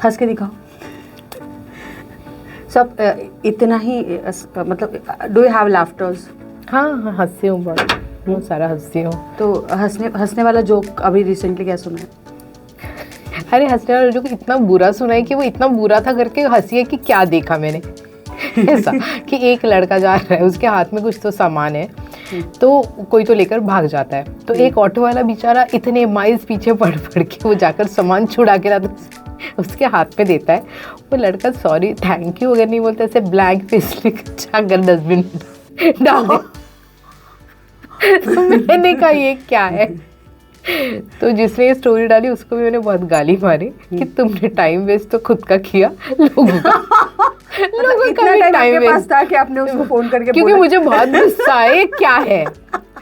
हंस के दिखाओ सब। इतना ही मतलब डू यू हैव लाफ्टर्स? हाँ हाँ, हंसती हूँ, बहुत सारा हंसती हूँ। तो हंसने वाला जोक अभी रिसेंटली क्या सुना है? अरे हंसने वाला जोक इतना बुरा सुना है कि वो इतना बुरा था करके हंसी है कि क्या देखा मैंने। ऐसा कि एक लड़का जा रहा है, उसके हाथ में कुछ तो सामान है, तो कोई तो लेकर भाग जाता है, तो एक ऑटो वाला बेचारा इतने माइल्स पीछे पड़ के वो जाकर सामान छुड़ा के लाता, उसके हाथ में देता है। वो लड़का सॉरी थैंक यू अगर नहीं बोलता, ऐसे ब्लैंक फेस लेकर जाकर डस्टबिन में डाल दे। तो मैंने कहा ये क्या है? तो जिसने ये स्टोरी डाली उसको भी मैंने बहुत गाली मारी कि तुमने टाइम वेस्ट तो खुद का किया, लोगों का भी टाइम वेस्ट था कि आपने उसको फोन करके क्योंकि मुझे बहुत गुस्सा है। क्या है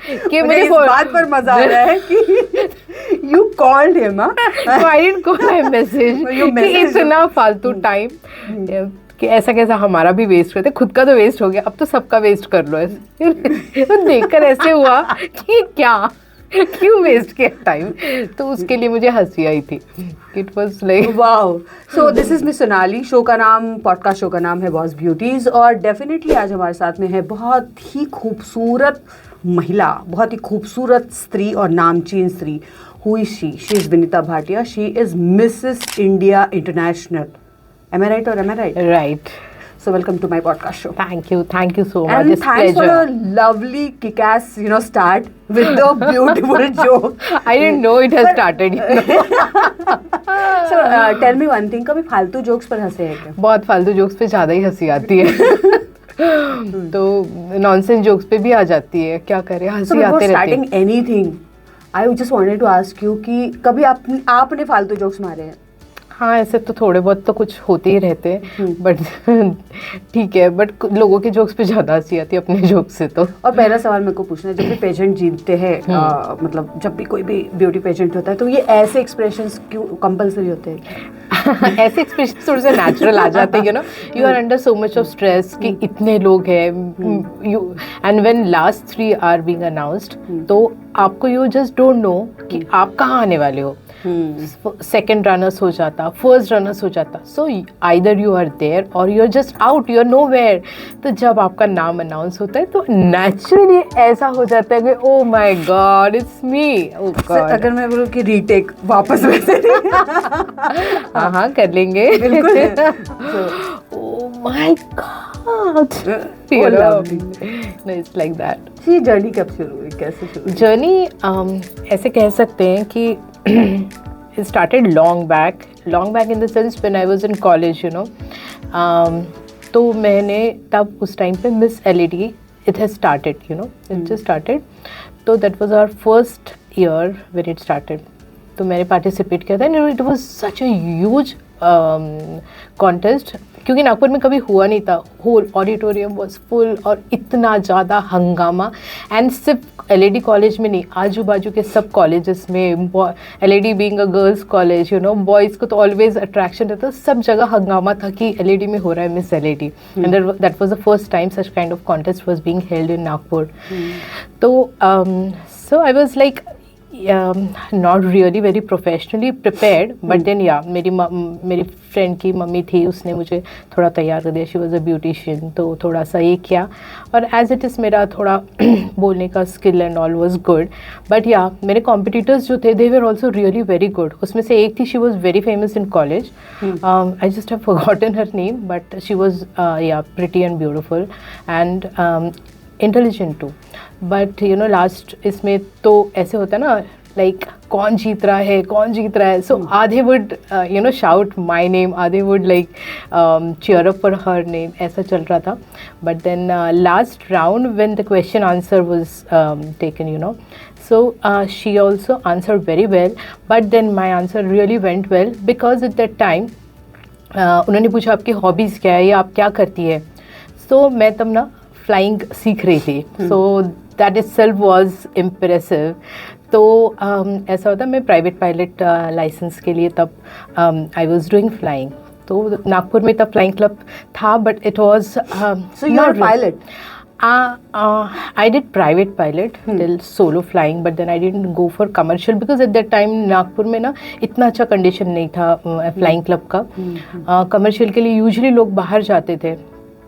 कि मुझे इस बात पर मजा आ रहा है कि you called him, so I didn't call, I message कि इतना फालतू टाइम कि ऐसा कैसा हमारा भी वेस्ट करते, खुद का तो वेस्ट हो गया, अब तो सबका वेस्ट कर लो। ऐसे तो देखकर ऐसे हुआ कि क्या क्यों वेस्ट किया टाइम, तो उसके लिए मुझे हंसी आई थी। It was like wow. So this is miss Sonali. Show का नाम, पॉडकास्ट शो का नाम है बॉस ब्यूटीज, और डेफिनेटली आज हमारे साथ में है बहुत ही खूबसूरत महिला, बहुत ही खूबसूरत स्त्री और नामचीन स्त्री। Who is she? She is Vinita Bhatia. She is Mrs India international. Am I right or am I right? Right. So welcome to my podcast show. Thank you so much. And It's thanks pleasure. for a lovely kick-ass, start with the beautiful joke. I didn't know it has started. So tell me one thing, कभी फालतू jokes पर हंसे हैं क्या? बहुत फालतू jokes पे ज़्यादा ही हंसी आती है। तो नॉनसेंस जोक्स पे भी आ जाती है, क्या करें, हंसी आते रहते हैं। Starting anything, I just wanted to ask you कि कभी आपने फालतू जोक्स मारे हैं? हाँ, ऐसे तो थोड़े बहुत तो कुछ होते ही रहते हैं, बट ठीक है, बट लोगों के जोक्स पे ज़्यादा हंसी आती है अपने जोक्स से तो। और पहला सवाल मेरे को पूछना है, जब भी पेजेंट जीतते हैं, मतलब जब भी कोई भी ब्यूटी पेजेंट होता है, तो ये ऐसे एक्सप्रेशंस क्यों कंपलसरी होते हैं? ऐसे एक्सप्रेशन थोड़े से नेचुरल आ जाते हैं, you are under so much of stress कि इतने लोग हैं, and when last 3 are being announced, तो आपको यू जस्ट डोंट नो कि आप कहाँ आने वाले हो। सेकेंड रनर्स हो जाता, फर्स्ट रनर्स हो जाता, so either you are there or you are just out, you are nowhere. तो जब आपका नाम अनाउंस होता है तो नेचुरली ऐसा हो जाता है कि ओ माई गॉड इट्स मी। अगर मैं बोलूँ कि रीटेक वापस वैसे हाँ हाँ कर लेंगे। ओ माई गॉड, इट्स लाइक दैट। ये जर्नी कब शुरू हुई, कैसे शुरू? जर्नी ऐसे कह सकते हैं कि it started long back in the sense when I was in college, तो मैंने तब उस टाइम पे miss LED it has started, it just started, तो that was our first year when it started, तो मैंने पार्टिसिपेट किया था। it was such a huge contest, क्योंकि नागपुर में कभी हुआ नहीं था। होल ऑडिटोरियम वाज फुल और इतना ज़्यादा हंगामा, एंड सिर्फ LED कॉलेज में नहीं, आजू बाजू के सब कॉलेजेस में, LED being a girls college, boys को तो ऑलवेज अट्रैक्शन रहता, सब जगह हंगामा था कि LED में हो रहा है miss LED, and that was the first time such kind of contest was being held in Nagpur. तो so I was like not really very professionally prepared, but then मेरी फ्रेंड की मम्मी थी, उसने मुझे थोड़ा तैयार कर दिया। शी वॉज अ ब्यूटिशियन, तो थोड़ा सा ये किया, और एज इट इज़ मेरा थोड़ा बोलने का skill and all was good, but मेरे कॉम्पिटिटर्स जो थे they were also really very good. उसमें से एक थी, she was very famous in college, I just have forgotten her name, but she was pretty and beautiful and intelligent too. But last इसमें तो ऐसे होता है ना, लाइक कौन जीत रहा है, सो आधे वुड शाउट माई नेम, आधे would like cheer up for her name, ऐसा चल रहा था। But then last round when the question answer was taken, so she also answered very well, but then my answer really went well because at that time उन्होंने पूछा आपकी hobbies क्या है या आप क्या करती है, so मैं तब ना फ्लाइंग सीख रही थी, so that itself was impressive। तो ऐसा होता, मैं प्राइवेट पायलट लाइसेंस के लिए तब आई वॉज डूइंग फ्लाइंग, तो नागपुर में तब फ्लाइंग क्लब था, but it was so you are pilot? I did private pilot till solo flying, but then I didn't go for commercial because at that time Nagpur में ना इतना अच्छा condition नहीं था फ्लाइंग क्लब का। कमर्शियल के लिए यूजुअली लोग बाहर जाते थे,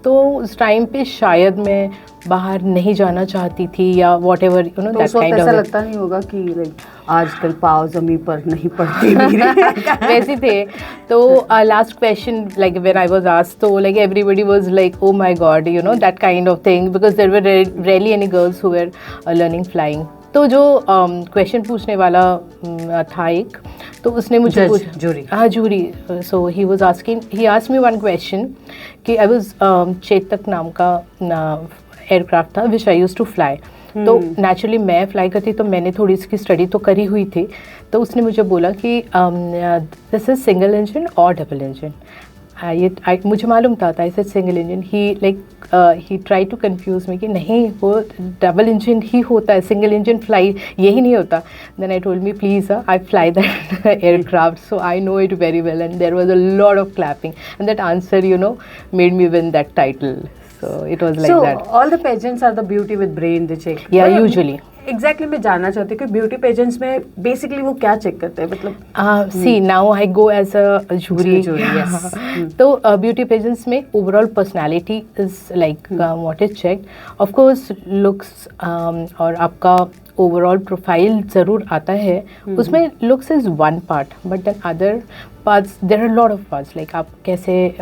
तो उस टाइम पे शायद मैं बाहर नहीं जाना चाहती थी या what ever you know that kind of. ऐसा लगता नहीं होगा कि लाइक आजकल पाँव जमीन पर नहीं पड़ती मेरे वैसे थे। तो last question like when I was asked, तो like everybody was like oh my god you know that kind of thing, because there were rarely any girls who were learning flying. तो जो क्वेश्चन पूछने वाला था एक, तो उसने मुझे jury so he was asking, he asked me one question कि आई वाज चेतक नाम का एयरक्राफ्ट था which I used to fly. तो नेचुरली मैं फ्लाई करती, तो मैंने थोड़ी इसकी स्टडी तो करी हुई थी। तो उसने मुझे बोला कि दिस इज सिंगल इंजन और डबल इंजन। मुझे मालूम था ऐसे single engine. He try to confuse me कि नहीं वो डबल इंजन ही होता है, सिंगल इंजन फ्लाई यही नहीं होता। Then I told me please I fly that aircraft, so I know it very well and there was a lot of clapping and that answer you know made me win that title. So it was like that. So all the pageants are the beauty with brain they check. Yeah, usually. Exactly, मैं जानना चाहती हूँ कि beauty pageants में basically वो क्या check करते हैं, मतलब see now I go as a jury. तो ब्यूटी पेजेंट्स में overall personality is like what is check, of course looks और आपका ओवरऑल प्रोफाइल ज़रूर आता है। उसमें looks is one part, but then other parts there are lot of parts, like आप कैसे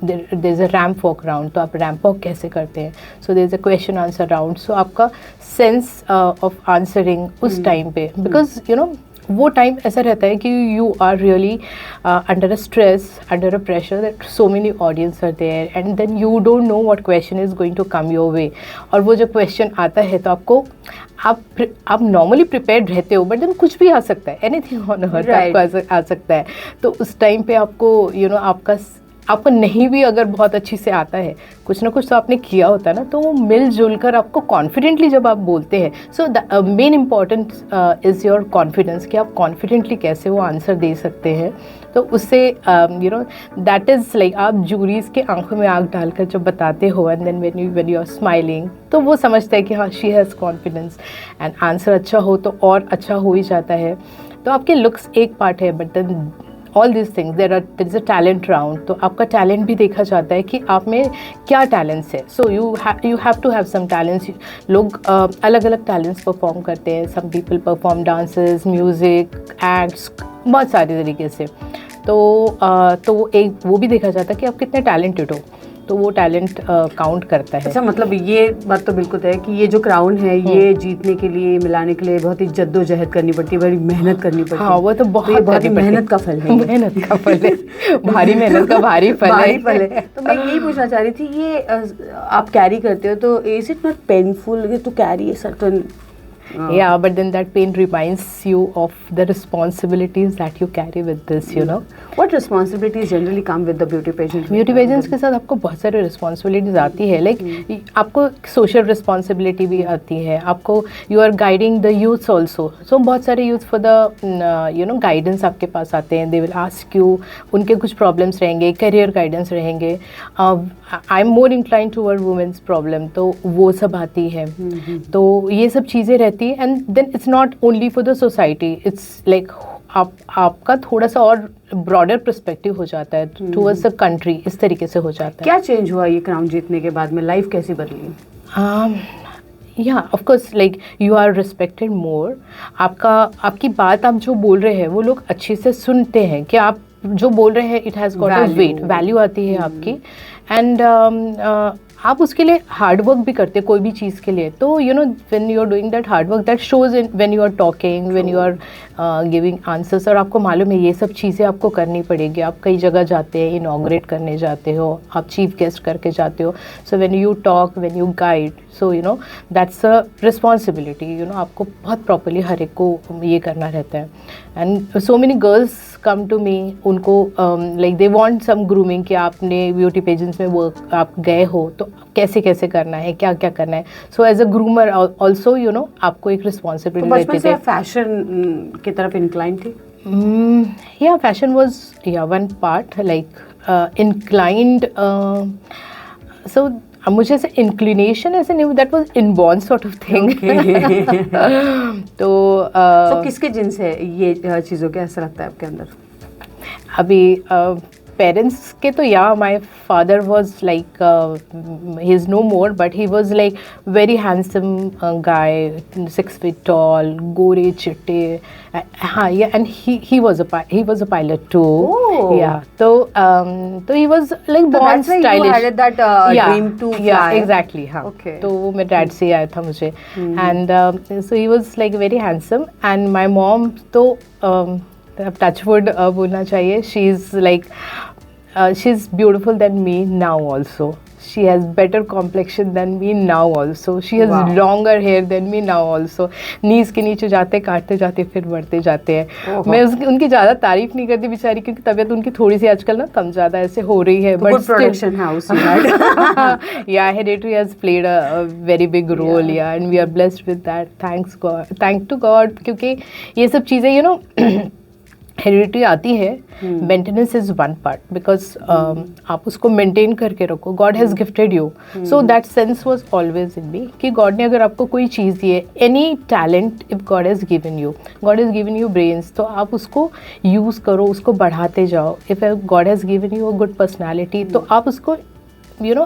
there is a ramp walk round, तो आप रैम्प वॉक कैसे करते हैं, so there is a question answer round. सो आपका सेंस ऑफ आंसरिंग उस time पे, बिकॉज यू नो वो टाइम ऐसा रहता है कि you are really under a stress, under a pressure that so many audience are there and then you don't know what question is going to come your way. और वो जो question आता है तो आपको आप नॉर्मली प्रिपेयर्ड रहते हो, बट देन कुछ भी आ सकता है, एनीथिंग ऑन अर्थ आपको आ सकता है। तो उस टाइम पे आपको यू नो आपको नहीं भी अगर बहुत अच्छी से आता है, कुछ ना कुछ तो आपने किया होता है ना, तो वो मिलजुल कर आपको कॉन्फिडेंटली जब आप बोलते हैं, so the main important is your confidence कि आप कॉन्फिडेंटली कैसे वो आंसर दे सकते हैं। तो उससे you know that is like आप जूरीज़ के आंखों में आँख डालकर जब बताते हो and then when you are smiling, तो वो समझते हैं कि हाँ she has confidence and answer अच्छा हो तो और अच्छा हो ही जाता है। तो आपके लुक्स एक पार्ट है, but then all this things there is a talent round, तो आपका टैलेंट भी देखा जाता है कि आप में क्या टैलेंट्स है। So you have to have some talents. लोग अलग अलग टैलेंट्स परफॉर्म करते हैं, some people perform dances, music, acts, बहुत सारे तरीके से। तो एक वो भी देखा जाता है कि आप कितने टैलेंटेड हो, तो वो टैलेंट काउंट करता है। अच्छा, मतलब ये बात तो बिल्कुल है कि ये जो क्राउन है ये जीतने के लिए, मिलाने के लिए बहुत ही जद्दोजहद करनी पड़ती है, बड़ी मेहनत करनी पड़ती है। हाँ, वो तो बहुत ही मेहनत का फल है। मेहनत का फल है, भारी मेहनत का भारी फल है। तो मैं यही पूछना चाह रही थी, ये आप कैरी करते हो तो is it not painful to carry a certain yeah, but then that pain reminds you of the responsibilities that you carry with this, you know. What responsibilities generally come with the beauty pageant? Beauty pageants के साथ आपको बहुत सारी responsibilities आती है, like आपको social responsibility भी आती है, आपको you are guiding the youths also. So बहुत सारे youth for the you know guidance आपके पास आते हैं, दे विल आस्क यू, उनके कुछ प्रॉब्लम्स रहेंगे, करियर गाइडेंस रहेंगे। I am more incline toward women's problem, तो वो सब आती है। तो ये सब चीज़ें रहती है and then it's not only for the society, it's like आपका थोड़ा सा और ब्रॉडर पर्सपेक्टिव हो जाता है टूवर्ड्स द कंट्री, इस तरीके से हो जाता है। क्या चेंज हुआ ये क्राउन जीतने के बाद में, लाइफ कैसी बदली? या of course like you are respected more. आपकी बात आप जो बोल रहे हैं वो लोग अच्छे से सुनते हैं कि आप जो बोल रहे हैं it has got a weight, value आती है आपकी। एंड आप उसके लिए हार्ड वर्क भी करते हैं कोई भी चीज़ के लिए, तो you know when you are doing that hard work that shows in when you are talking, when you are giving answers, और आपको मालूम है ये सब चीज़ें आपको करनी पड़ेगी। आप कई जगह जाते हैं, इनॉग्रेट करने जाते हो, आप चीफ गेस्ट करके जाते हो, so when you talk, when you guide, so you no that's a responsibility, you know आपको बहुत प्रॉपरली हर एक को ये करना रहता है। And so many girls come to me, उनको like they want some grooming कि आपने ब्यूटी पेजेंट्स में वर्क आप गए हो तो कैसे कैसे करना है, क्या क्या करना है। So as a groomer also you know आपको एक रिस्पॉन्सिबिलिटी रहती है। बचपन से फैशन की तरफ इंक्लाइन थी? या फैशन वाज या one part like inclined, so अब मुझे ऐसे इंक्लिनेशन ऐसे नहीं, that was inborn sort of thing. तो किसके जिन से ये चीज़ों के ऐसा लगता है आपके अंदर? अभी पेरेंट्स के तो yeah my father was like he is no more, but he was like very handsome guy, 6 feet tall, गोरे चिट्टे, हाँ yeah, and he was a pilot too. Oh. Yeah, तो he was like So born that's why stylish. you had that Yeah, dream to fly. yeah, exactly, हाँ. Okay. तो वो मेरे dad से ही आया था मुझे, and so he was like very handsome, and my mom तो touchwood बोलना चाहिए, she is like she's beautiful than me now also. She has better complexion than me now also. She has Wow. longer hair than me now also. नीज के नीचे जाते, काटते जाते, फिर बढ़ते जाते हैं। ओहो। मैं उनकी ज़्यादा तारीफ नहीं करती बेचारी, क्योंकि तबीयत उनकी थोड़ी सी आजकल ना कम ज़्यादा ऐसे हो रही है। Good production house you had. Yeah, hereditary has played a very big role, yeah, and we are blessed with that. Thank to God, क्योंकि ये सब चीज़ें you know हेरिडिटी आती है, maintenance is one part, because आप उसको maintain करके रखो। God has gifted you, so that sense was always in me कि गॉड ने अगर आपको कोई चीज़ दी है, any talent if god has given you brains, तो आप उसको यूज़ करो, उसको बढ़ाते जाओ। If god has given you a good personality, तो आप उसको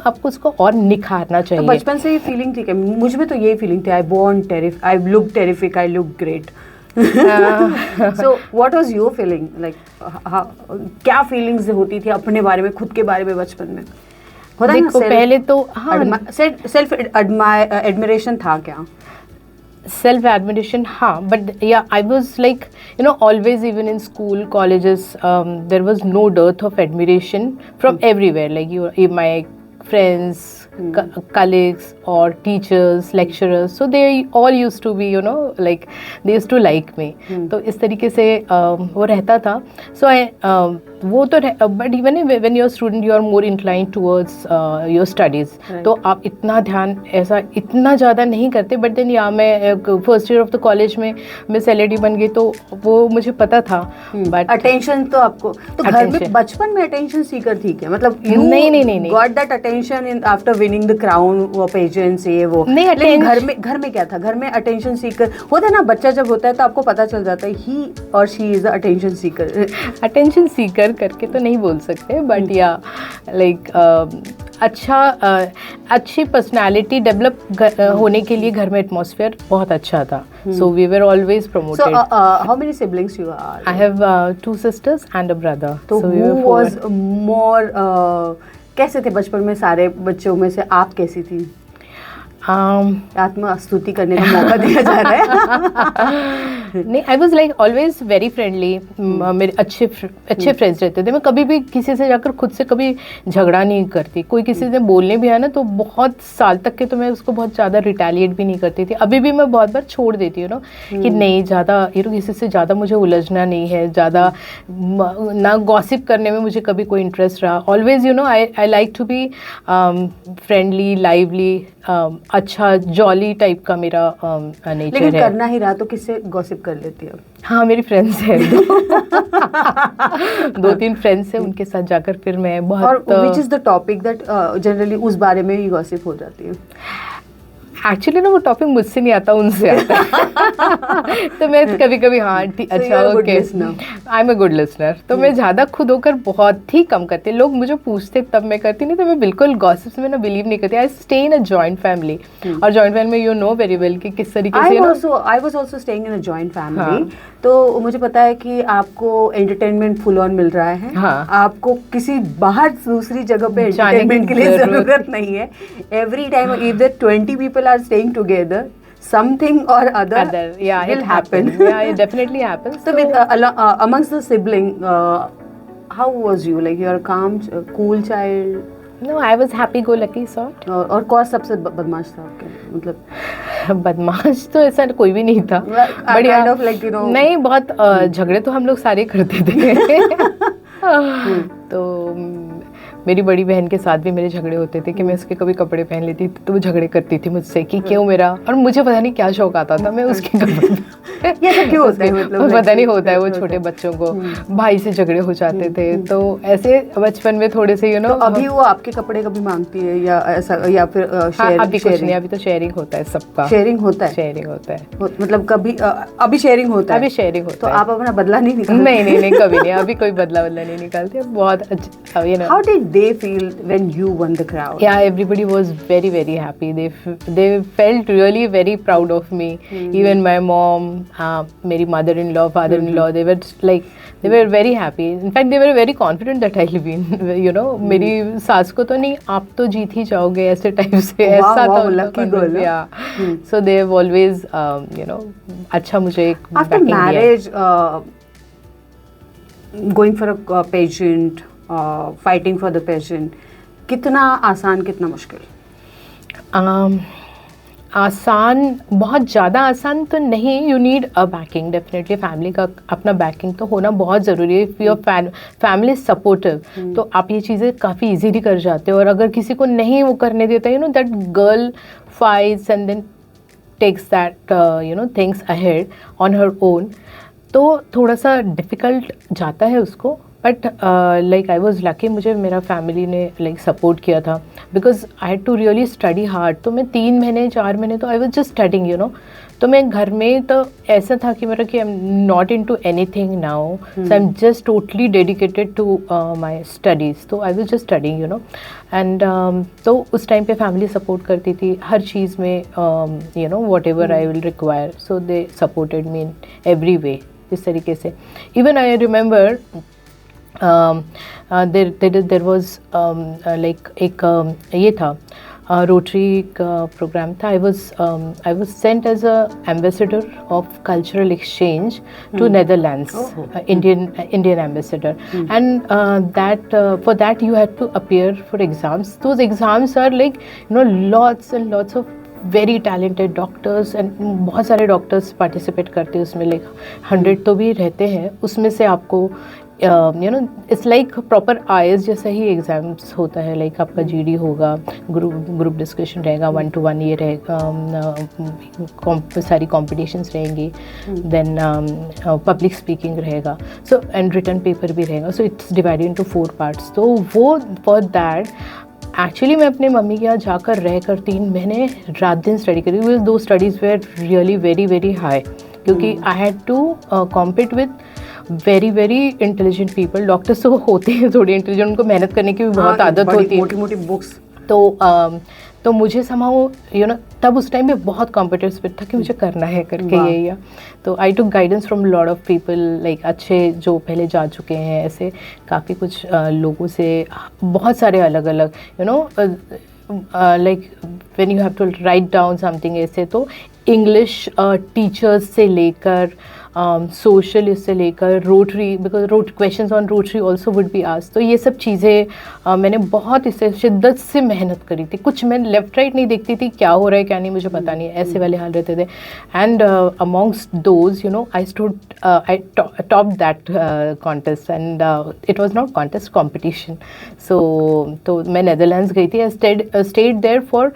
आपको उसको और निखारना चाहिए। तो बचपन से ये फीलिंग थी कि मुझ में तो यही फीलिंग थी, I look terrific, I look great. So what was your feeling like? क्या फीलिंग्स होती थी अपने बारे में, खुद के बारे में बचपन में? होता देखो पहले तो सेल्फ एडमिरेशन था क्या? सेल्फ एडमिरेशन, हाँ, but yeah I was like always, even in school, colleges, there was no dearth of admiration from everywhere, like my friends, colleagues or teachers, lecturers, so they all used to be like they used to like me. तो इस तरीके से वो रहता था। So वो तो but even when you're a student you are more inclined towards your studies, तो आप इतना ध्यान ऐसा इतना ज़्यादा नहीं करते, but then मैं first year of the college में मैं सेलेडी बन गई, तो वो मुझे पता था। बट अटेंशन तो आपको तो घर में बचपन में अटेंशन सीकर थी क्या? मतलब नहीं got that attention in after winning the crown, वो पेजेंट्स ये वो नहीं, लेकिन घर में क्या था? घर में अटेंशन सीकर होता है ना, बच्चा जब होता है तो आपको पता चल जाता है ही और she is attention seeker. Attention seeker करके तो नहीं बोल सकते, बट या लाइक अच्छी पर्सनालिटी डेवलप होने के लिए घर में एटमॉस्फेयर बहुत अच्छा था। So we were always promoted. How many siblings you are? I have 2 sisters and a brother. तो who was more कैसे थे बचपन में? सारे बच्चों में से आप कैसी थी? आत्मस्तुति करने का मौका दिया जा रहा है। नहीं, आई was like always very friendly. मेरे अच्छे फ्रेंड्स रहते थे। मैं कभी भी किसी से जाकर खुद से कभी झगड़ा नहीं करती। कोई किसी से बोलने भी आया ना तो बहुत साल तक के तो मैं उसको बहुत ज़्यादा रिटेलिएट भी नहीं करती थी। अभी भी मैं बहुत बार छोड़ देती हूँ कि नहीं, ज़्यादा किसी से ज़्यादा मुझे उलझना नहीं है, ज़्यादा ना गॉसिप करने में मुझे कभी कोई इंटरेस्ट रहा। Always I like to be friendly, lively, अच्छा जॉली टाइप का मेरा नेचर है। लेकिन करना ही रहा तो किससे गॉसिप कर लेती है? हाँ, मेरी फ्रेंड्स हैं 2-3 फ्रेंड्स हैं, उनके साथ जाकर फिर मैं बहुत। और which is the topic that generally उस बारे में ही गॉसिप हो जाती है? एक्चुअली ना वो टॉपिक मुझसे नहीं आता, उनसे आता है। तो मैं कभी कभी हाँ ठीक, अच्छा okay, I am a good listener. तो मैं ज़्यादा खुद होकर बहुत ही कम करती। लोग मुझे पूछते तब मैं करती, नहीं तो मैं बिल्कुल गॉसिप्स में ना बिलीव नहीं करती। I stay in a joint family, और जॉइंट फैमिली में यू नो वेरी वेल कि किस तरीके से। I was also staying in a joint family, तो मुझे पता है कि आपको एंटरटेनमेंट फुल ऑन मिल रहा है। हाँ। आपको किसी बाहर दूसरी जगह पे एंटरटेनमेंट के लिए जरूरत नहीं है। Every time if there 20 people are staying together, something or other yeah, will it happen. Yeah, it definitely happens. So with amongst the sibling, how was you? Like you're a calm, cool child? No, I was happy go lucky sort. और कौन सबसे बदमाश था आपके? मतलब बदमाश तो ऐसा कोई भी नहीं था, बढ़िया kind of like, you know, नहीं, बहुत झगड़े तो हम लोग सारे करते थे। तो मेरी बड़ी बहन के साथ भी मेरे झगड़े होते थे कि मैं उसके कभी कपड़े पहन लेती थी तो वो झगड़े करती थी मुझसे कि क्यों मेरा, और मुझे पता नहीं क्या शौक आता था, मैं उसके कपड़े ये सब क्यों होता है मतलब पता नहीं होता है, वो छोटे बच्चों को भाई से झगड़े हो जाते थे, तो ऐसे बचपन में थोड़े से तो अभी वो आपके कपड़े कभी मांगती है या ऐसा, या फिर अभी कुछ नहीं, अभी तो शेयरिंग होता है सबका। शेयरिंग होता है? शेयरिंग होता है मतलब कभी अभी शेयरिंग होता है? अभी शेयरिंग होता तो है। आप अपना बदला नहीं निकालते? नहीं कभी नहीं, अभी कोई बदला नहीं निकालते। बहुत अच्छा, you know. How did they feel when you won the crown? Yeah, everybody was very happy. They felt really very proud of me. Even my mom, मेरी mother-in-law, father-in-law, they were like, they were very happy. In fact, they were very confident that I'll win. You know, मेरी सास को तो नहीं, आप तो जीत ही जाओगे ऐसे टाइप से, ऐसा था उनका confidence. Yeah. So they have always, you know, अच्छा मुझे एक after marriage, going for a pageant, fighting for the pageant, कितना आसान कितना मुश्किल? आसान, बहुत ज़्यादा आसान तो नहीं. You need a banking, definitely family का अपना बैकिंग तो होना बहुत ज़रूरी है. इफ़ योर फैमिली सपोर्टिव तो आप ये चीज़ें काफ़ी इजीली कर जाते हो. और अगर किसी को नहीं वो करने देता, you know that girl fights and then takes that you know things ahead on her own, तो थोड़ा सा डिफ़िकल्ट जाता है उसको. But like I was lucky, मुझे मेरा फैमिली ने लाइक सपोर्ट किया था, because I had to really study hard. तो मैं 3 महीने 4 महीने तो I was just studying, you know. तो मैं घर में तो ऐसा था कि मेरा कि I am not into anything now, so I am just totally dedicated to my studies. तो I was just studying, you know. And तो उस टाइम पे फैमिली सपोर्ट करती थी हर चीज़ में, you know, what ever I will require. So they supported me in every way, इस तरीके से. Even I remember there was like एक ये था रोटरी का प्रोग्राम था. I was sent as a ambassador of cultural exchange to Netherlands, Indian ambassador, and that for that you had to appear for exams. Those exams are like, you know, lots and lots of very talented doctors, and बहुत सारे doctors participate करते हैं उसमें, like 100 तो भी रहते हैं. उसमें से आपको you know it's like proper IAS जैसा ही एग्ज़ाम्स होता है. लाइक आपका GD होगा, ग्रुप डिस्कशन रहेगा, 1-to-1 ये रहेगा, सारी कॉम्पिटिशंस रहेंगी, देन पब्लिक स्पीकिंग रहेगा, सो एंड रिटन पेपर भी रहेगा. So it's divided into 4 parts. तो वो फॉर दैट एक्चुअली मैं अपने मम्मी के यहाँ जाकर रहकर 3 महीने रात दिन स्टडी करी. Because those studies were really very high, क्योंकि I had to compete with very intelligent people. Doctors तो होते हैं थोड़ी इंटेलिजेंट, उनको मेहनत करने की भी बहुत आदत होती है, मोटी बुक्स. तो मुझे समाओ, यू नो, तब उस टाइम में बहुत कॉम्पिटिटिव स्पिरिट था कि मुझे करना है करके यही है. तो I took guidance from lot of people, like अच्छे जो पहले जा चुके हैं, ऐसे काफ़ी कुछ लोगों से, बहुत सारे अलग अलग, you know, like when you have to write down something, ऐसे तो इंग्लिश टीचर्स से लेकर सोशल इससे लेकर Rotary, because questions on Rotary also would be asked. तो ये सब चीज़ें मैंने बहुत इससे शिद्दत से मेहनत करी थी. कुछ मैं लेफ्ट राइट नहीं देखती थी, क्या हो रहा है क्या नहीं मुझे पता नहीं, ऐसे वाले हाल रहते थे. And amongst those, you know, I top that contest, and it was not contest, competition. तो मैं नेदरलैंड्स गई थी. I stayed there for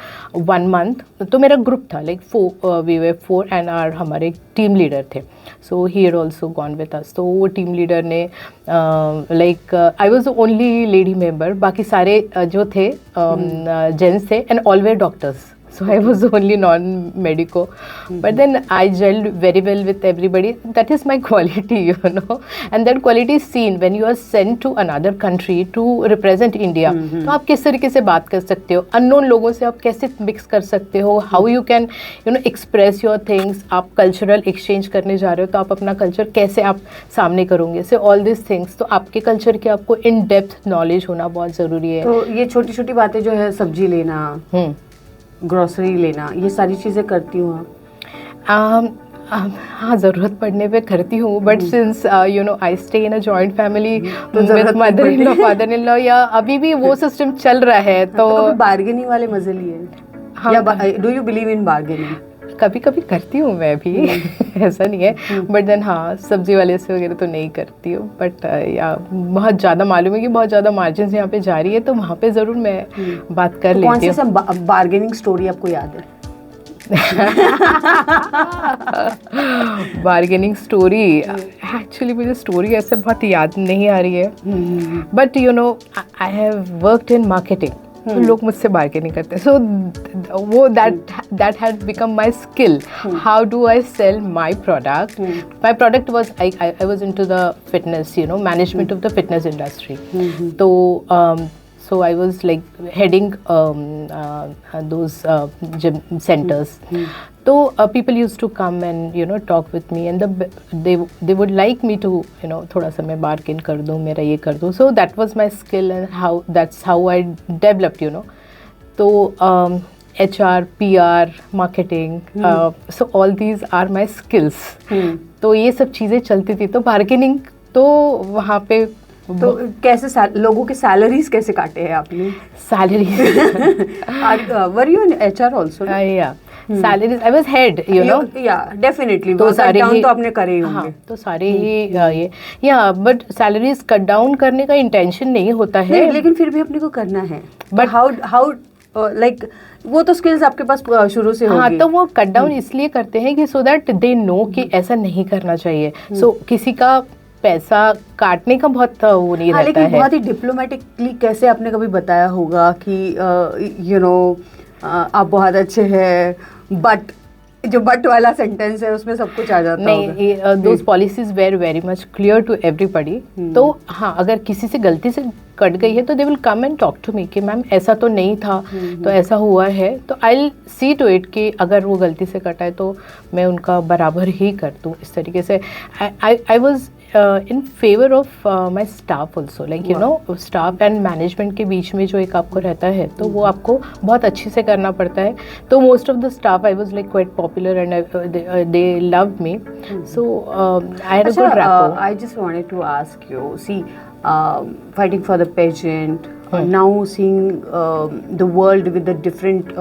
1 month. तो मेरा ग्रुप था, लाइक 4, वी वे 4, एंड हमारे टीम लीडर थे. So he had also gone with us. तो वो टीम लीडर ने like I was the only lady member, बाकी सारे जो थे जेंट्स थे, and all where doctors. So I was only non-medico, but then I gelled very well with everybody. That is my quality, you know, and that quality is seen when you are sent to another country to represent India. तो आप किस तरीके से बात कर सकते हो, unknown लोगों से आप कैसे मिक्स कर सकते हो, how you can, you know, express your things. आप cultural exchange करने जा रहे हो तो आप अपना culture कैसे आप सामने करोगे, so all these things. तो आपके culture की आपको in depth knowledge होना बहुत ज़रूरी है. तो ये छोटी छोटी बातें जो है, सब्जी लेना, ग्रोसरी लेना, ये सारी चीज़ें करती हूँ आप? हाँ, ज़रूरत पड़ने पे करती हूँ, but since you know I stay in a joint family with mother in law, father in law, या अभी भी वो सिस्टम चल रहा है. तो बार्गेनिंग वाले मजे लिए? हाँ, या do you believe in bargaining? कभी कभी करती हूँ मैं भी, ऐसा नहीं है, बट देन हाँ, सब्जी वाले से वगैरह तो नहीं करती हूँ. बट या बहुत ज़्यादा मालूम है कि बहुत ज़्यादा मार्जिन यहाँ पे जारी है, तो वहाँ पे ज़रूर मैं बात कर लेती हूँ. कौन सी बार्गेनिंग स्टोरी आपको याद है? बार्गेनिंग स्टोरी, एक्चुअली मुझे स्टोरी ऐसे बहुत याद नहीं आ रही है, but you know I have worked in marketing, तो लोग मुझसे बार्गेनिंग करते हैं, सो वो that had become my skill, how do I sell my product. My product was I was into the fitness, you know, management of the fitness industry. तो so I was like heading those gym centers. So people used to come and you know talk with me, and they would like me to you know थोड़ा सा मैं bargain कर दूँ, मेरा ये कर दूँ. So that was my skill, and that's how I developed, you know. तो HR, PR, marketing, so all these are my skills. तो ये सब चीज़ें चलती थी, तो bargaining तो वहाँ पे. तो कैसे लोगों के सैलरीज कैसे काटे हैं आपने? Salaries. Were you in HR also? Yeah. Salaries. I was head, you know. Yeah, definitely. तो सारे ही तो आपने करे ही होंगे. हाँ, तो सारे ही ये. Yeah, but salaries cut down करने का intention नहीं होता है. नहीं, लेकिन फिर भी अपने को करना है. But how like वो तो स्किल्स आपके पास शुरू से होगी. हाँ, तो वो कट डाउन इसलिए करते हैं कि so that they know कि ऐसा नहीं करना चाहिए. So किसी का पैसा काटने का बहुत वो नहीं रहता लेकिन है. बहुत ही डिप्लोमेटिकली कैसे आपने कभी बताया होगा कि यू नो आप बहुत अच्छे हैं, बट जो बट वाला सेंटेंस है उसमें सब कुछ आ जाता नहीं, those policies were very much clear to everybody. तो हाँ, अगर किसी से गलती से कट गई है तो they will come and talk to me कि मैम ऐसा तो नहीं था, तो ऐसा हुआ है, तो I will see to it कि अगर वो गलती से कटा है तो मैं उनका बराबर ही कर दूँ. इस तरीके से आई was in favour of my staff also, like you no, staff and management के बीच में जो एक आपको रहता है तो वो आपको बहुत अच्छे से करना पड़ता है. तो most of the staff I was like quite popular and they love me, so I had a good rapport. I just wanted to ask you, see, fighting for the pageant, now seeing the world with a different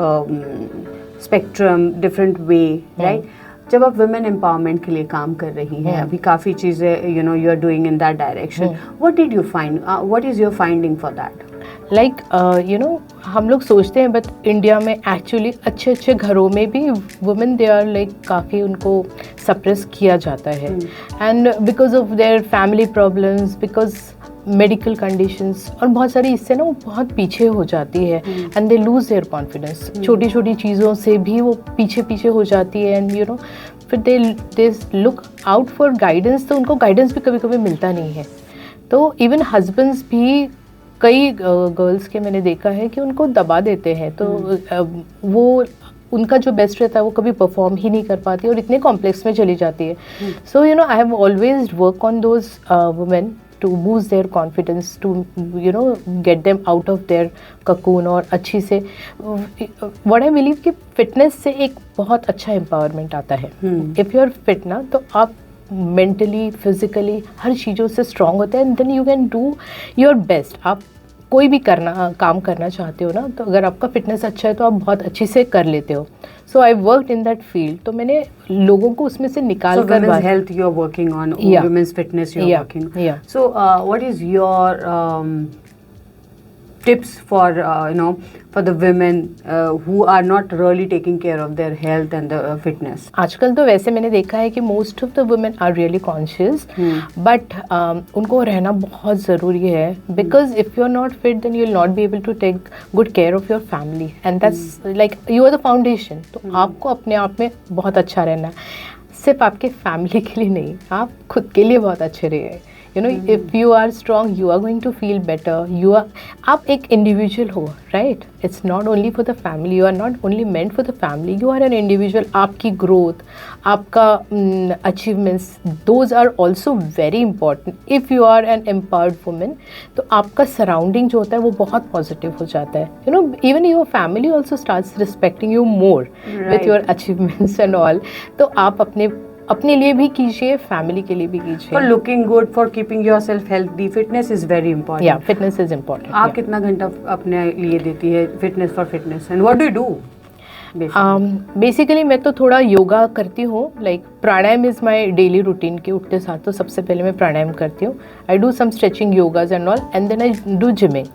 spectrum, different way, right? जब आप women empowerment के लिए काम कर रही हैं, अभी काफ़ी चीज़ें you know you are doing in that direction, what did you find, what is your finding for that? Like you know, हम लोग सोचते हैं बट इंडिया में एक्चुअली अच्छे अच्छे घरों में भी वुमेन दे आर लाइक काफ़ी उनको सप्रेस किया जाता है, and because of their family problems, because medical conditions और बहुत सारी, इससे ना वो बहुत पीछे हो जाती है and they lose their confidence. छोटी छोटी चीज़ों से भी वो पीछे पीछे हो जाती है, एंड यू नो फिर they look out for guidance, तो उनको गाइडेंस भी कभी कभी मिलता नहीं है. तो इवन हस्बैंड्स भी, कई गर्ल्स के मैंने देखा है कि उनको दबा देते हैं, तो वो उनका जो बेस्ट रहता है वो कभी परफॉर्म ही नहीं कर पाती और इतने कॉम्प्लेक्स में चली जाती है. So you know I have always work on those women to boost their confidence, to you know get them out of their cocoon, और अच्छी से what I believe कि फिटनेस से एक बहुत अच्छा एम्पावरमेंट आता है. इफ़ यू आर फिट ना, तो आप मेंटली फिजिकली हर चीज़ों से स्ट्रांग होते हैं, and then you can do your best. आप कोई भी काम करना चाहते हो ना, तो अगर आपका फिटनेस अच्छा है तो आप बहुत अच्छे से कर लेते हो. So I worked in that field, तो मैंने लोगों को उसमें से निकाल कर. women's health you are working on, women's fitness you are working on. Yeah. So what is your tips for you know, for the women who are not really taking care of their health and the fitness? आजकल तो वैसे मैंने देखा है कि most of the women are really conscious, but उनको रहना बहुत ज़रूरी है, because if you are not fit then you will not be able to take good care of your family, and that's like you are the foundation. तो आपको अपने आप में बहुत अच्छा रहना है, सिर्फ आपके फैमिली के लिए नहीं, आप खुद के लिए बहुत अच्छे रहिए. You know, if you are strong, you are going to feel better. आप एक individual हो, right? It's not only for the family. You are not only meant for the family. You are an individual. आपकी growth, आपका achievements, those are also very important. If you are an empowered woman, तो आपका surrounding जो होता है वो बहुत positive हो जाता है. You know, even your family also starts respecting you more with your achievements and all. तो आप अपने लिए भी कीजिए, फैमिली के लिए भी कीजिए. For looking good, for keeping yourself healthy, fitness is very important. Yeah, fitness is important. आप कितना घंटा अपने लिए देती है fitness for fitness, and what do you do? Basically मैं तो थोड़ा योगा करती हूँ, like pranayama is my daily routine के उठते साथ तो सबसे पहले मैं प्राणायाम करती हूँ. I do some stretching yogas and all and then I do gyming.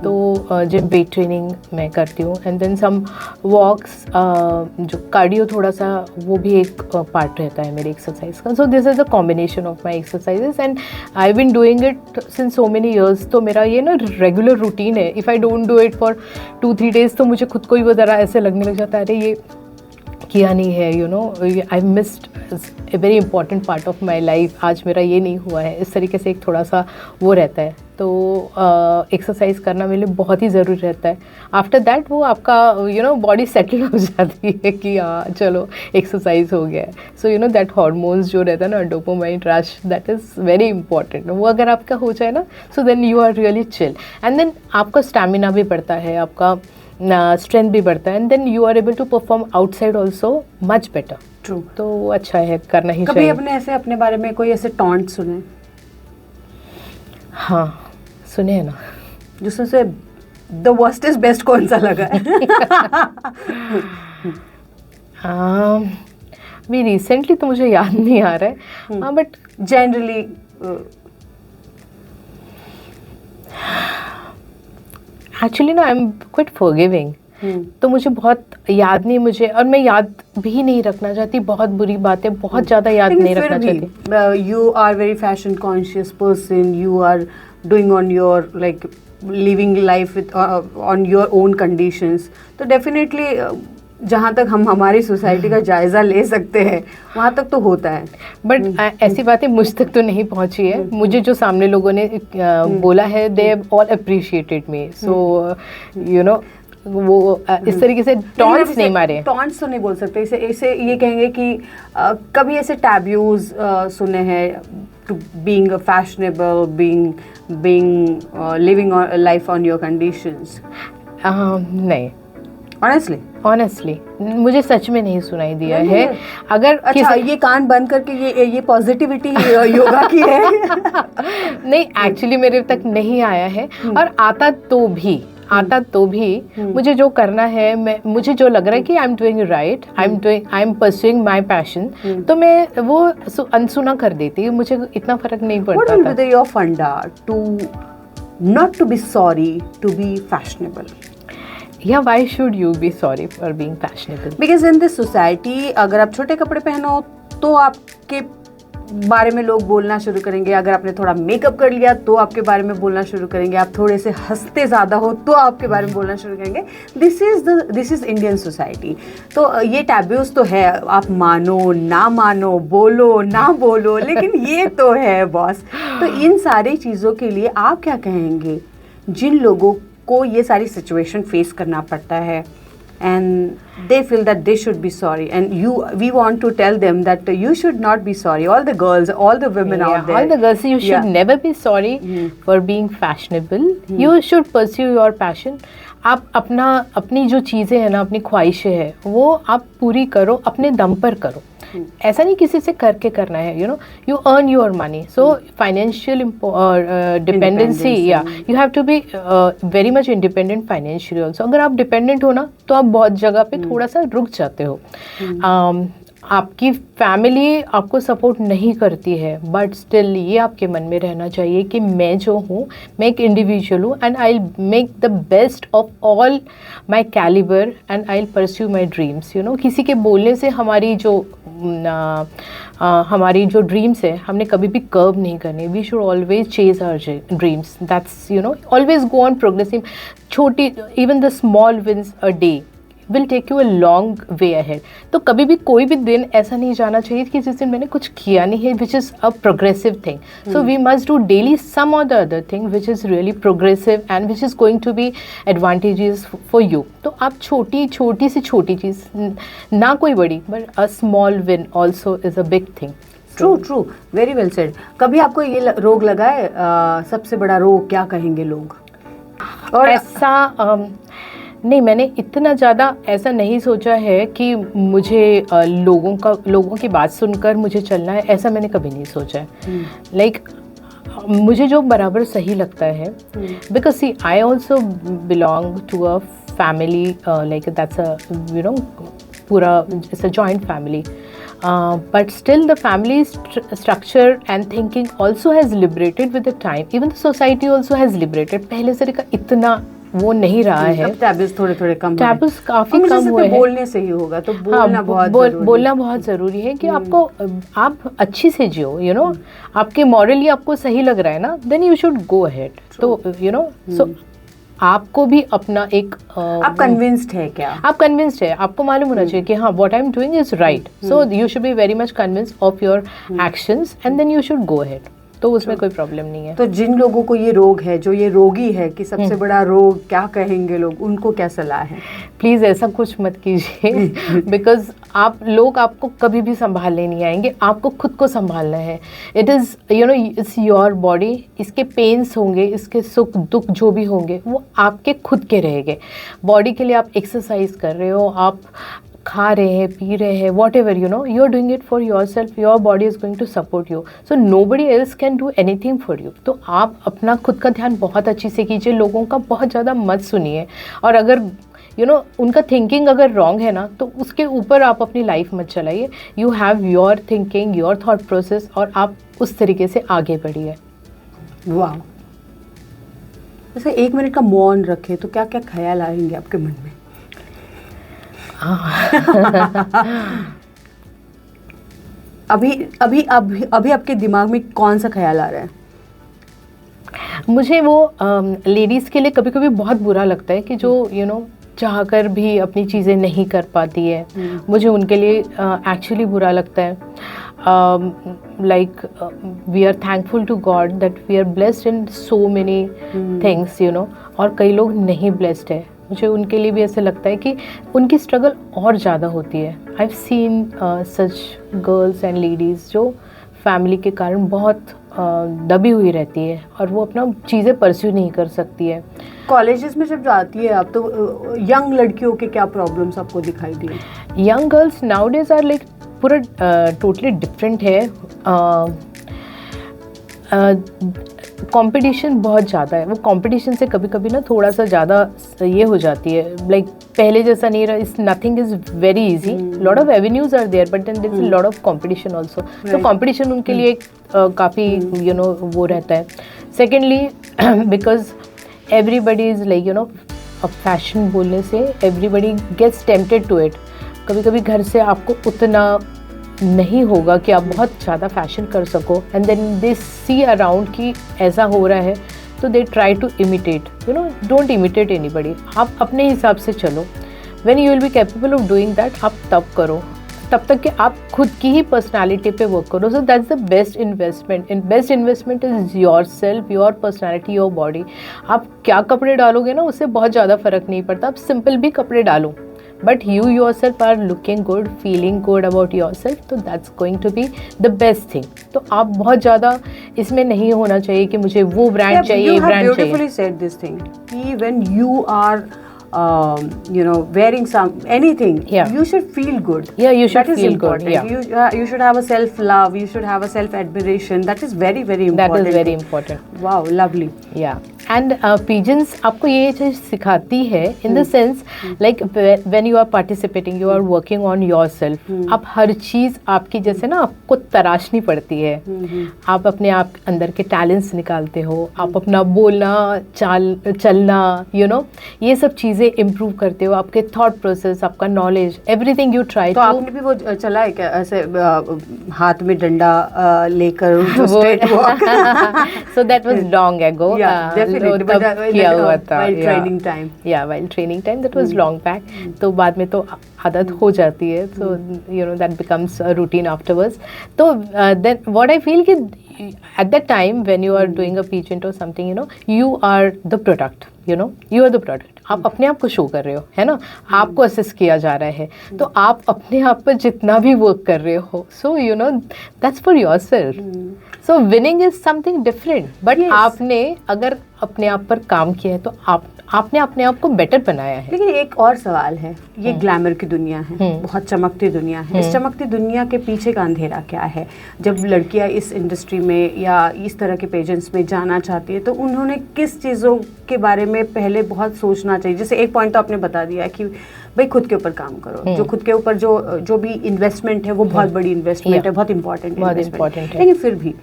तो जिम वेट ट्रेनिंग मैं करती हूँ एंड देन सम वॉक्स. जो कार्डियो थोड़ा सा वो भी एक पार्ट रहता है मेरे एक्सरसाइज का. So this is a combination of my exercises and I been doing it since so many years. तो मेरा ये ना रेगुलर रूटीन है. If I don't do it for 2-3 days तो मुझे खुद को ही वो ज़रा ऐसे लगने लग जाता है अरे ये किया नहीं है. You know I missed a very important part of my life. आज मेरा ये नहीं हुआ है. इस तरीके से एक थोड़ा सा वो रहता है. तो एक्सरसाइज करना मेरे लिए बहुत ही ज़रूरी रहता है. आफ्टर दैट वो आपका बॉडी सेटल हो जाती है कि हाँ चलो एक्सरसाइज हो गया है. सो दैट हार्मोन्स जो रहता है ना dopamine rush that is very important. वो अगर आपका हो जाए ना so then you are really chill and then आपका स्टैमिना भी बढ़ता है, आपका स्ट्रेंथ भी बढ़ता है and then you are able to perform outside also much better. True. तो वो अच्छा है, करना ही कभी चाहिए. अपने ऐसे अपने बारे में कोई ऐसे टॉन्ट सुने हाँ सुने हैं ना. जिसमें से द वर्स्ट इज बेस्ट कौन सा लगा है? अभी रिसेंटली तो मुझे याद नहीं आ रहा है. हाँ बट जनरली एक्चुअली ना आई एम क्विट फॉरगिविंग. तो मुझे बहुत याद नहीं मुझे, और मैं याद भी नहीं रखना चाहती. बहुत बुरी बातें बहुत ज़्यादा याद नहीं रखना चाहती. You are very fashion conscious person. You are doing on your like living life with on your own conditions. तो डेफिनेटली जहाँ तक हम हमारी सोसाइटी का जायज़ा ले सकते हैं वहाँ तक तो होता है. बट ऐसी बातें मुझ तक तो नहीं पहुँची है. मुझे जो सामने लोगों ने बोला है दे ऑल अप्रिशिएटेड मी. सो वो इस तरीके से टॉन्ट्स नहीं मारे. टॉन्ट्स तो नहीं बोल सकते. इसे ये कहेंगे कि कभी ऐसे टैब्यूज सुने हैं to being fashionable, being living life on your conditions? नहीं, ऑनेस्टली मुझे सच में नहीं सुनाई दिया है. अगर अच्छा ये कान बंद करके ये पॉजिटिविटी योगा की है? नहीं, एक्चुअली मेरे तक नहीं आया है. और आता तो भी मुझे जो करना है, मुझे जो लग रहा है कि I am doing right, I am pursuing my passion, तो मैं वो अनसुना कर देती. मुझे इतना फर्क नहीं पड़ता. What will be your funda to not to be sorry to be fashionable? Yeah, why should you be sorry for being fashionable? Because in this society, अगर आप छोटे कपड़े पहनो तो आपके बारे में लोग बोलना शुरू करेंगे. अगर आपने थोड़ा मेकअप कर लिया तो आपके बारे में बोलना शुरू करेंगे. आप थोड़े से हंसते ज़्यादा हो तो आपके बारे में बोलना शुरू करेंगे. This is Indian society. तो ये टैब्यूज तो है. आप मानो ना मानो, बोलो ना बोलो, लेकिन ये तो है बॉस. तो इन सारी चीज़ों के लिए आप क्या कहेंगे जिन लोगों को ये सारी सिचुएशन फेस करना पड़ता है and they feel that they should be sorry, and we want to tell them that you should not be sorry. All the girls, all the women out there, all the girls, you should never be sorry for being fashionable. You should pursue your passion. आप अपनी जो चीज़ें हैं ना, अपनी ख्वाहिशें हैं, वो आप पूरी करो, अपने दम पर करो. ऐसा नहीं किसी से करके करना है. you earn your money. So financial dependency, you have to be very much independent financially also. अगर आप dependent हो ना तो आप बहुत जगह पे थोड़ा सा रुक जाते हो. आपकी फैमिली आपको सपोर्ट नहीं करती है, बट स्टिल ये आपके मन में रहना चाहिए कि मैं जो हूँ, मैं एक इंडिविजुअल हूँ and I will make the best of all my calibre and I will pursue my dreams. किसी के बोलने से हमारी जो ड्रीम्स है हमने कभी भी कर्व नहीं करनी. We should always chase our dreams. That's always go on progressing. छोटी even the small wins a day will take you a long way ahead. तो कभी भी कोई भी दिन ऐसा नहीं जाना चाहिए कि जिस दिन मैंने कुछ किया नहीं है, which is a progressive thing. So we must do daily some or the other thing which is really progressive and which is going to be advantageous for you. तो आप छोटी सी छोटी चीज़, ना कोई बड़ी, but a small win also is a big thing. True, very well said. कभी आपको ये रोग लगा है? सबसे बड़ा रोग क्या कहेंगे लोग? और ऐसा नहीं, मैंने इतना ज़्यादा ऐसा नहीं सोचा है कि मुझे लोगों की बात सुनकर मुझे चलना है, ऐसा मैंने कभी नहीं सोचा है. लाइक मुझे जो बराबर सही लगता है, because see I also belong to a family like that's a पूरा it's a joint family. but still the family structure and thinking also has liberated with the time. Even the society also has liberated. पहले से का इतना वो नहीं रहा है, अब टैबूज थोड़े थोड़े कम, टैबूज काफी कम हुए हैं। बोलने से ही होगा, तो बोलना बोलना बहुत ज़रूरी है कि आपको, आप अच्छी से जियो, यू नो, आपके मॉरली आपको सही लग रहा है ना, then you should go ahead. तो यू नो, सो आपको भी अपना एक आप कन्विंस्ड है क्या? आप कन्विंस्ड है, आपको मालूम होना चाहिए कि हाँ, what I am doing is right, so you should be very much convinced of your actions and then you should go ahead. तो उसमें कोई प्रॉब्लम नहीं है। तो जिन लोगों को ये रोग है, जो ये रोगी है कि सबसे बड़ा रोग क्या कहेंगे लोग, उनको क्या सलाह है? प्लीज़ ऐसा कुछ मत कीजिए बिकॉज आप लोग आपको कभी भी संभालने नहीं आएंगे, आपको खुद को संभालना है। It is, you know, it's your body. इसके पेन्स होंगे, इसके सुख दुख जो भी होंगे वो आपके खुद के रहेंगे। बॉडी के लिए आप एक्सरसाइज कर रहे हो, आप खा रहे हैं, पी रहे हैं, whatever, you know, you are doing it for yourself, your body is going to support you, so nobody else can do anything for you. तो आप अपना खुद का ध्यान बहुत अच्छी से कीजिए, लोगों का बहुत ज़्यादा मत सुनिए, और अगर यू नो उनका थिंकिंग अगर रॉन्ग है ना, तो उसके ऊपर आप अपनी लाइफ मत चलाइए। You have your thinking, your thought process, और आप उस तरीके से आगे बढ़िए। वाह, जैसे 1 मिनट का मौन रखें तो क्या क्या ख्याल आएंगे आपके मन में? अभी अभी अभी अभी आपके दिमाग में कौन सा ख्याल आ रहा है? मुझे वो लेडीज़ के लिए कभी कभी बहुत बुरा लगता है कि जो यू नो चाह कर भी अपनी चीज़ें नहीं कर पाती है। मुझे उनके लिए एक्चुअली बुरा लगता है। Like we are thankful to God that we are blessed in so many things, you know, और कई लोग नहीं ब्लेस्ड है। मुझे उनके लिए भी ऐसे लगता है कि उनकी स्ट्रगल और ज़्यादा होती है। I have seen such girls and ladies जो फैमिली के कारण बहुत दबी हुई रहती है और वो अपना चीज़ें परस्यू नहीं कर सकती है। कॉलेजेस में जब जाती है आप, तो यंग लड़कियों के क्या प्रॉब्लम्स आपको दिखाई दिए? Young girls nowadays are like पूरा टोटली डिफरेंट है। कंपटीशन बहुत ज़्यादा है। वो कंपटीशन से कभी कभी ना थोड़ा सा ज़्यादा ये हो जाती है, लाइक पहले जैसा नहीं रहा। इस nothing is very easy, lot of avenues are there, but then there is lot of competition also. तो कंपटीशन उनके लिए काफ़ी यू नो वो रहता है। Secondly because everybody is like, you know, अब फैशन बोलने से everybody gets tempted to it. कभी कभी घर से आपको उतना नहीं होगा कि आप बहुत ज़्यादा फैशन कर सको, and then they see around कि ऐसा हो रहा है, तो they try to imitate. You know, don't imitate anybody, आप अपने हिसाब से चलो। When you will be capable of doing that, आप तब करो, तब तक कि आप खुद की ही पर्सनालिटी पे वर्क करो। So that's the best investment. In best investment is your self, your personality, your body. आप क्या कपड़े डालोगे ना, उससे बहुत ज़्यादा फ़र्क नहीं पड़ता। आप सिंपल भी कपड़े डालो, but you yourself are looking good, feeling good about yourself, तो that's going to be the best thing। तो आप बहुत ज़्यादा इसमें नहीं होना चाहिए कि मुझे वो ब्रांड चाहिए, ये ब्रांड चाहिए। You have beautifully said this thing, कि when you are you know, wearing anything, yeah, you should feel good. Yeah, you should that is feel important. good. Yeah, you should have a self love, you should have a self admiration. That is very very important. That is very important. Wow, lovely. Yeah. And pageants आपको ये चीज़ सिखाती है in the sense, like when you are participating, you are working on yourself. आप हर चीज़ आपकी जैसे ना आपको तराशनी पड़ती है। आप अपने आप अंदर के टैलेंट्स निकालते हो, आप अपना बोलना, चलना, यू नो, ये सब चीज़ें इम्प्रूव करते हो। आपके थॉट प्रोसेस, आपका नॉलेज, एवरीथिंग यू ट्राई। तो आपने भी वो चला है क्या, ऐसे हाथ में डंडा लेकर straight walk? So that was long ago. किया हुआ था ट्रेनिंग टाइम। या while training time, that was long back. तो बाद में तो आदत हो जाती है, so you know that becomes a routine afterwards. तो देन व्हाट आई फील कि at that time when you are doing a pageant or something, you know, you are the product, you know, you are the product। आप अपने आप को show कर रहे हो, है ना, आपको असेस किया जा रहा है, तो आप अपने आप पर जितना भी वर्क कर रहे हो, सो you no that's for your self. So winning is something different, but आपने अगर अपने आप पर काम किया है तो आप आपने अपने आप को बेटर बनाया है। लेकिन एक और सवाल है, ये ग्लैमर की दुनिया है, बहुत चमकती दुनिया है, इस चमकती दुनिया के पीछे का अंधेरा क्या है? जब लड़कियां इस इंडस्ट्री में या इस तरह के पेजेंट्स में जाना चाहती है तो उन्होंने किस चीज़ों के बारे में पहले बहुत सोचना चाहिए? जैसे एक पॉइंट तो आपने बता दिया कि भाई खुद के ऊपर काम करो, जो खुद के ऊपर जो भी इन्वेस्टमेंट है वो बहुत बड़ी इन्वेस्टमेंट है, बहुत इंपॉर्टेंट इन्वेस्टमेंट है। लेकिन फिर भी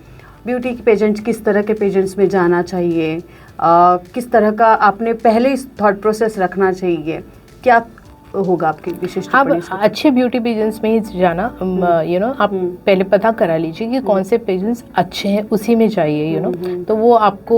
ब्यूटी के पेजेंट्स, किस तरह के पेजेंट्स में जाना चाहिए, किस तरह का आपने पहले थॉट प्रोसेस रखना चाहिए, क्या होगा आपकी विशिष्ट? आप अच्छे ब्यूटी पेजेंट्स में ही जाना, यू नो, आप पहले पता करा लीजिए कि कौन से पेजेंट्स अच्छे हैं, उसी में जाइए, यू नो। तो वो आपको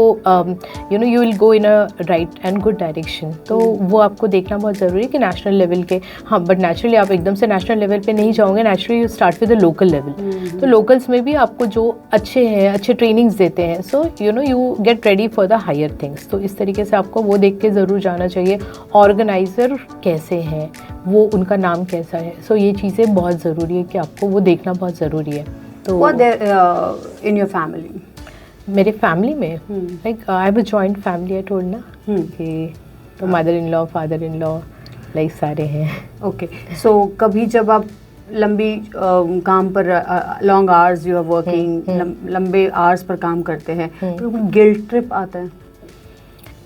you know, you will go in a right and good direction. तो वो आपको देखना बहुत ज़रूरी है कि नेशनल लेवल के, हाँ, बट नेचुरली आप एकदम से नेशनल लेवल पे नहीं जाओगे, naturally you start with the local level. तो लोकल्स में भी आपको जो अच्छे हैं, अच्छे ट्रेनिंग्स देते हैं, so you know, you get ready for the higher things. तो इस तरीके से आपको वो देख के ज़रूर जाना चाहिए। ऑर्गेनाइज़र कैसे हैं, वो उनका नाम कैसा है, सो ये चीज़ें बहुत ज़रूरी है कि आपको वो देखना बहुत ज़रूरी है। तो इन योर फैमिली, मेरे फैमिली में like I have a joint family, I told ना कि तो mother in law, father in law, like सारे हैं। ओके, सो कभी जब आप लंबी काम पर, long hours you are working, लंबे आवर्स पर काम करते हैं, तो गिल्ट ट्रिप आता है?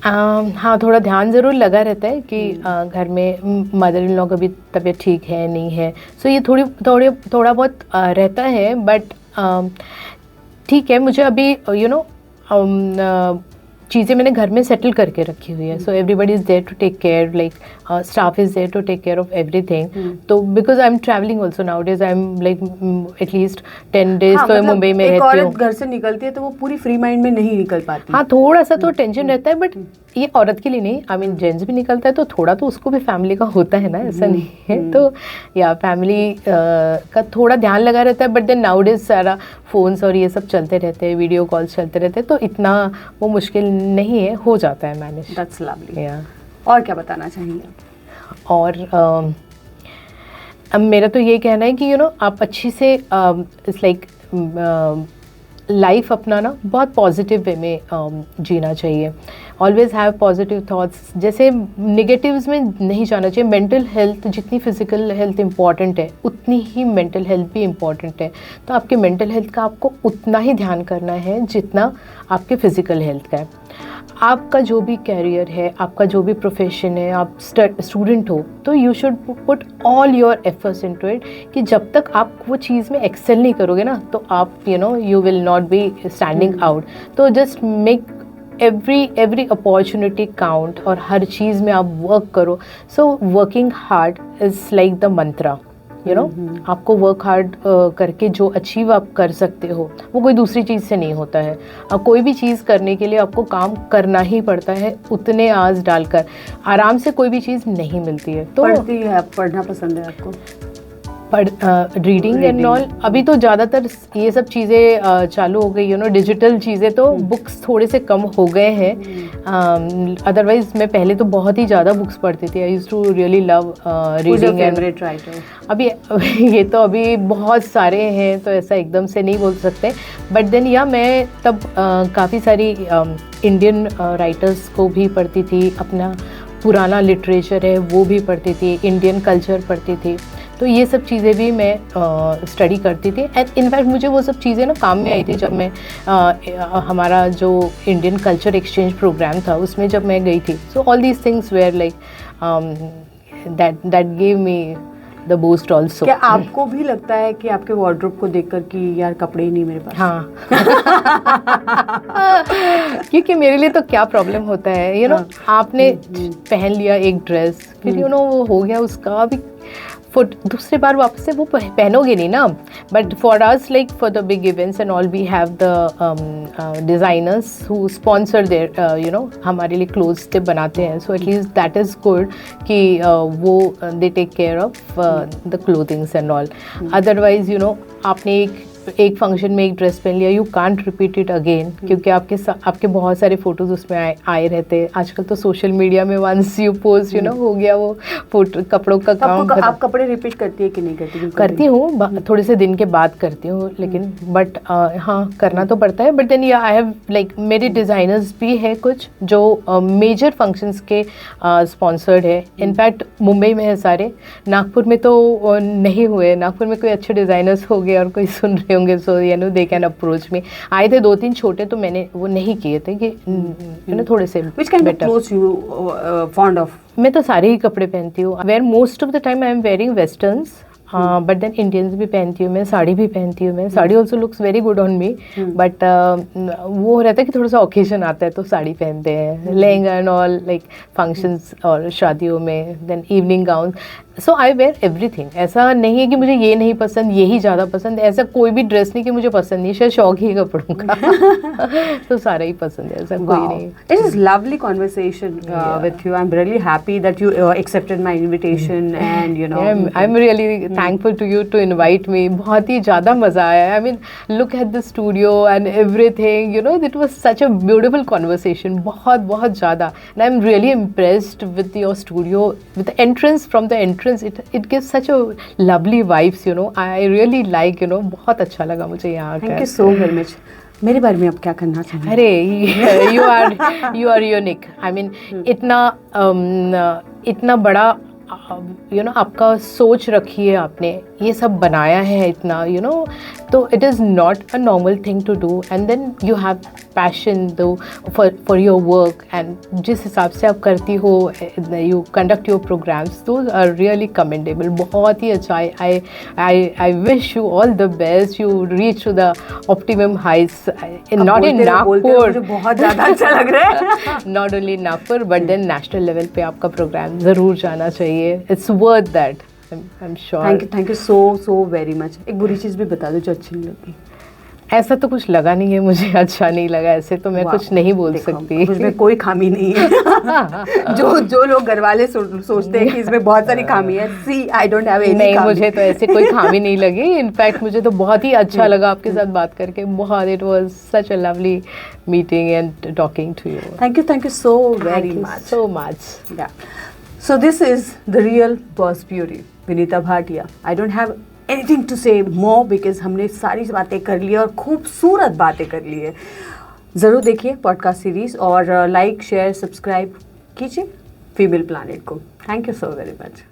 हाँ, थोड़ा ध्यान ज़रूर लगा रहता है कि घर में मदर इन लॉ का भी तबीयत ठीक है नहीं है, सो ये थोड़ा बहुत रहता है। बट ठीक है, मुझे अभी यू नो चीज़ें मैंने घर में सेटल करके रखी हुई है। So everybody is there to take care, like staff is there to take care of everything. तो because I am travelling also nowadays, I am like at least 10 days तो मतलब मुंबई में रहती हूँ। एक औरत घर से निकलती है तो वो पूरी फ्री माइंड में नहीं निकल पाती। हाँ, थोड़ा सा तो टेंशन रहता है, बट ये औरत के लिए नहीं, आई मीन जेंट्स भी निकलता है तो थोड़ा तो उसको भी फैमिली का होता है ना, ऐसा नहीं है। तो या फैमिली का थोड़ा ध्यान लगा रहता है। बट देन नाउ डेज सारा फ़ोन्स और ये सब चलते रहते हैं, वीडियो कॉल्स चलते रहते हैं, तो इतना वो मुश्किल नहीं है, हो जाता है मैनेज। That's lovely. या और क्या बताना चाहेंगे? और अब मेरा तो ये कहना है कि यू नो, आप अच्छी से इट्स लाइक लाइफ अपना ना बहुत पॉजिटिव वे में जीना चाहिए। ऑलवेज हैव पॉजिटिव थॉट्स, जैसे नेगेटिव्स में नहीं जाना चाहिए। मेंटल हेल्थ, जितनी फिजिकल हेल्थ इम्पॉर्टेंट है उतनी ही मेंटल हेल्थ भी इम्पॉर्टेंट है। तो आपके मेंटल हेल्थ का आपको उतना ही ध्यान करना है जितना आपके फिजिकल हेल्थ का है। आपका जो भी कैरियर है, आपका जो भी प्रोफेशन है, आप स्टूडेंट हो, तो you should put all your efforts into it, कि जब तक आप वो चीज़ में एक्सेल नहीं करोगे ना, तो आप you know, you will not be standing out. तो just make every opportunity count, और हर चीज़ में आप वर्क करो। So working hard is like the mantra, you know. आपको वर्क हार्ड करके जो अचीव आप कर सकते हो वो कोई दूसरी चीज़ से नहीं होता है। कोई भी चीज़ करने के लिए आपको काम करना ही पड़ता है, उतने आज डालकर आराम से कोई भी चीज़ नहीं मिलती है। तो पढ़ना पसंद है आपको? रीडिंग एंड ऑल, अभी तो ज़्यादातर ये सब चीज़ें चालू हो गई, यू नो, डिजिटल चीज़ें, तो बुक्स थोड़े से कम हो गए हैं। अदरवाइज मैं पहले तो बहुत ही ज़्यादा बुक्स पढ़ती थी। I used to really love reading. Favourite writer? अभी ये तो अभी बहुत सारे हैं, तो ऐसा एकदम से नहीं बोल सकते। बट देन या मैं तब काफ़ी सारी इंडियन राइटर्स को भी पढ़ती थी, अपना पुराना लिटरेचर है वो भी पढ़ती थी, इंडियन कल्चर पढ़ती थी। तो ये सब चीज़ें भी मैं स्टडी करती थी। एंड इनफैक्ट मुझे वो सब चीज़ें ना काम में आई थी जब मैं हमारा जो इंडियन कल्चर एक्सचेंज प्रोग्राम था उसमें जब मैं गई थी। So all these things were like that give me the boost also. क्या आपको भी लगता है कि आपके वार्डरोब को देखकर कि यार कपड़े ही नहीं मेरे पास? हाँ क्योंकि मेरे लिए तो क्या प्रॉब्लम होता है, यू नो, आपने पहन लिया एक ड्रेस, फिर यू नो वो हो गया, उसका भी दूसरी बार वापस से वो पहनोगे नहीं ना। But for us, like for the big events and all, we have the designers who sponsor there, you know, हमारे लिए क्लोथ्स ते बनाते हैं। So at least that is good कि वो they take care of the clothings and all. Otherwise you know, आपने एक एक फंक्शन में एक ड्रेस पहन लिया, you can't repeat it again, क्योंकि आपके बहुत सारे फोटोज उसमें आए रहते हैं। आजकल तो सोशल मीडिया में once you post you know हो गया वो फोटो कपड़ों का काम। आप कपड़े रिपीट करती है कि नहीं करती? करती हूँ, थोड़े से दिन के बाद करती हूँ, लेकिन बट हाँ करना तो पड़ता है। बट देन या आई हैव लाइक मेरे डिज़ाइनर्स भी है कुछ जो मेजर फंक्शंस के स्पॉन्सर्ड है। इनफैक्ट मुंबई में है सारे, नागपुर में तो नहीं हुए। नागपुर में कोई अच्छे डिज़ाइनर्स हो गए और कोई सुन रहे होंगे, सो you no they can approach me. आए थे 2-3 छोटे, तो मैंने वो नहीं किए थे कि यू नो थोड़े से Which kind of clothes you fond of? मैं तो सारे ही कपड़े पहनती हूँ। Where most of the time I am wearing westerns, but then Indians भी पहनती हूँ मैं, साड़ी भी पहनती हूँ मैं। Sari also looks very good on me, but वो रहता है कि थोड़ा सा ओकेजन आता है तो साड़ी पहनते हैं, lehenga and all like functions और शादियों में, then evening gown. So I wear everything. ऐसा नहीं है कि मुझे ये नहीं पसंद, यही ज़्यादा पसंद है, ऐसा कोई भी ड्रेस नहीं कि मुझे पसंद नहीं, शायद शौक ही कपड़ों का तो सारा ही पसंद है, ऐसा कोई नहीं। It is lovely conversation with you. I'm really happy that you accepted my invitation and you know. I'm really thankful to you to invite me. बहुत ही ज़्यादा मज़ा आया। I mean, look at the studio and everything. You know, it was such a beautiful conversation. बहुत बहुत ज़्यादा. And I'm really impressed with your studio, with the entrance. From the entrance, it gives such a lovely vibes. You know, I really like. You know, बहुत अच्छा लगा मुझे यहाँ। Thank you so very much. मेरे बारे में आप क्या करना चाहेंगे? अरे you are unique. I mean, इतना बड़ा यू नो आपका सोच रखी है आपने, ये सब बनाया है इतना यू नो, तो it is not a normal thing to do. And then you have passion though for your work, and जिस हिसाब से आप करती हो, you conduct your programmes, those are really commendable. बहुत ही अच्छा। I wish you all the best, you reach to the optimum heights, not in Nagpur, बहुत ज़्यादा अच्छा लग रहा है not only Nagpur but then national level पे आपका प्रोग्राम ज़रूर जाना चाहिए। It's worth that. I'm sure. Thank you so very much. एक बुरी चीज़ भी बता दो जो अच्छी नहीं लगी। ऐसा तो कुछ लगा नहीं है मुझे, अच्छा नहीं लगा, ऐसे तो मैं कुछ नहीं बोल सकती। मुझमें कोई खामी नहीं है जो लोग घर वाले सोचते हैं कि इसमें बहुत सारी खामी है, सी आई डोंट हैव एनी। नहीं, मुझे तो ऐसे कोई खामी नहीं लगी। इनफैक्ट मुझे तो बहुत ही अच्छा लगा आपके साथ बात करके, बहुत। It was such a lovely meeting and talking to you. Thank you so very much. So much. So this is the real boss beauty, Vineeta Bhatia. I don't have anything to say more because हमने सारी बातें कर ली और खूबसूरत बातें कर ली है। ज़रूर देखिए पॉडकास्ट सीरीज़ और लाइक शेयर सब्सक्राइब कीजिए फीमेल प्लानेट को। Thank you so very much.